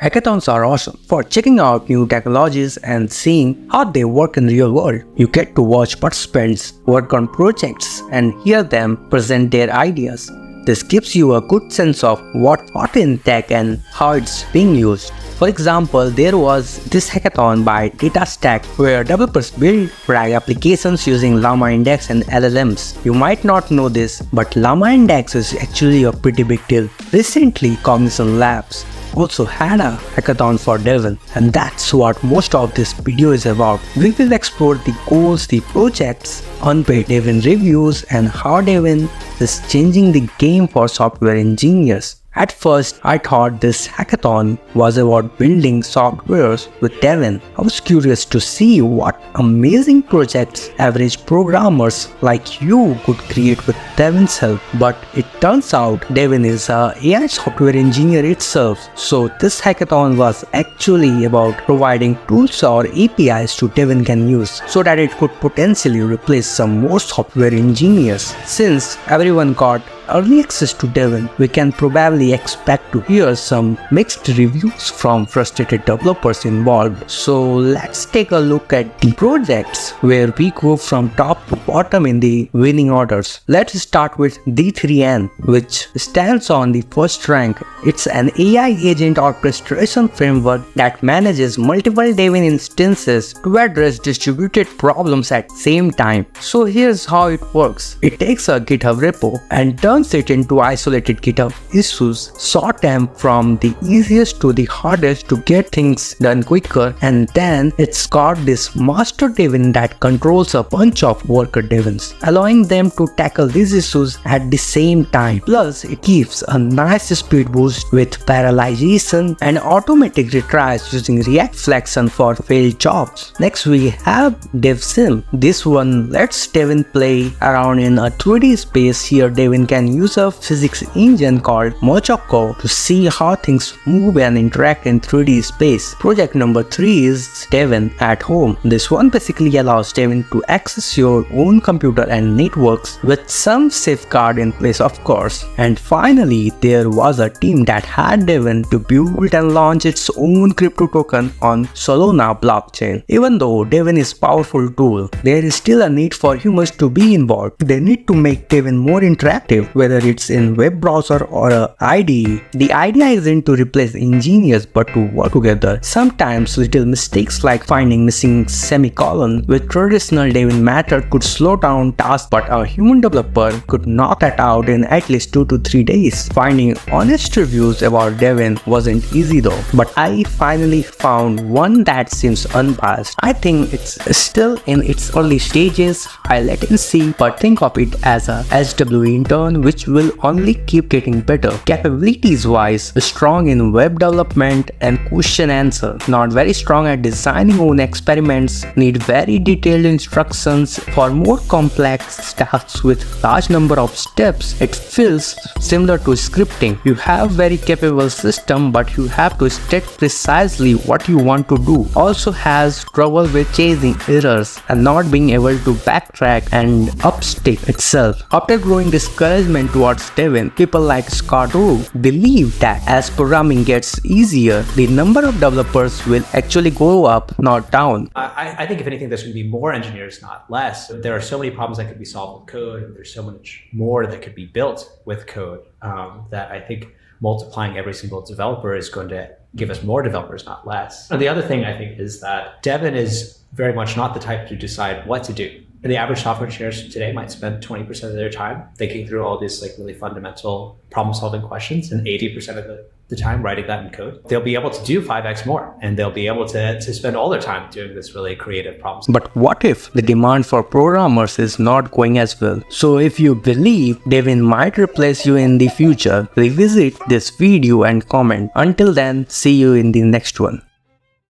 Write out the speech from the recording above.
Hackathons are awesome for checking out new technologies and seeing how they work in the real world. You get to watch participants work on projects and hear them present their ideas. This gives you a good sense of what's hot in tech and how it's being used. For example, there was this hackathon by DataStack where developers built RAG applications using Llama Index and LLMs. You might not know this, but Llama Index is actually a pretty big deal. Recently, Cognition Labs also had a hackathon for Devin, and that's what most of this video is about. We will explore the goals, the projects, unpaid Devin reviews, and how Devin is changing the game for software engineers. At first, I thought this hackathon was about building softwares with Devin. I was curious to see what amazing projects average programmers like you could create with Devin's help. But it turns out Devin is an AI software engineer itself. So this hackathon was actually about providing tools or APIs to Devin can use so that it could potentially replace some more software engineers. Since everyone got early access to Devin, we can probably expect to hear some mixed reviews from frustrated developers involved. So let's take a look at the projects where we go from top to bottom in the winning orders. Let's start with D3N, which stands on the first rank. It's an AI agent orchestration framework that manages multiple Devin instances to address distributed problems at the same time. So here's how it works. It takes a GitHub repo and turns it into isolated GitHub issues, sort them from the easiest to the hardest to get things done quicker, and then it's got this master Devin that controls a bunch of worker Devins, allowing them to tackle these issues at the same time. Plus, it gives a nice speed boost with parallelization and automatic retries using React Flexion for failed jobs. Next, we have DevSim. This one lets Devin play around in a 2D space. Here, Devin can use a physics engine called Mochoko to see how things move and interact in 3D space. Project number 3 is Devin at Home. This one basically allows Devin to access your own computer and networks with some safeguard in place, of course. And finally, there was a team that had Devin to build and launch its own crypto token on Solana blockchain. Even though Devin is a powerful tool, there is still a need for humans to be involved. They need to make Devin more interactive, whether it's in web browser or a IDE. The idea isn't to replace engineers but to work together. Sometimes little mistakes like finding missing semicolon with traditional Devin method could slow down tasks, but a human developer could knock that out in at least 2 to 3 days. Finding honest reviews about Devin wasn't easy though, but I finally found one that seems unbiased. I think it's still in its early stages, high latency, but think of it as a SW intern which will only keep getting better. Capabilities wise, strong in web development and question answer, not very strong at designing own experiments, need very detailed instructions for more complex tasks with large number of steps. It feels similar to scripting. You have very capable system but you have to state precisely what you want to do. Also has trouble with chasing errors and not being able to backtrack and upstate itself. After growing discouragement towards Devin, people like Scott Rowe believe that as programming gets easier, the number of developers will actually go up, not down. I think if anything, there's going to be more engineers, not less. There are so many problems that could be solved with code, and there's so much more that could be built with code that I think multiplying every single developer is going to give us more developers, not less. And the other thing I think is that Devin is very much not the type to decide what to do. The average software engineers today might spend 20% of their time thinking through all these really fundamental problem-solving questions and 80% of the time writing that in code. They'll be able to do 5x more, and they'll be able to spend all their time doing this really creative problems. But what if the demand for programmers is not going as well? So if you believe Devin might replace you in the future, revisit this video and comment. Until then, see you in the next one.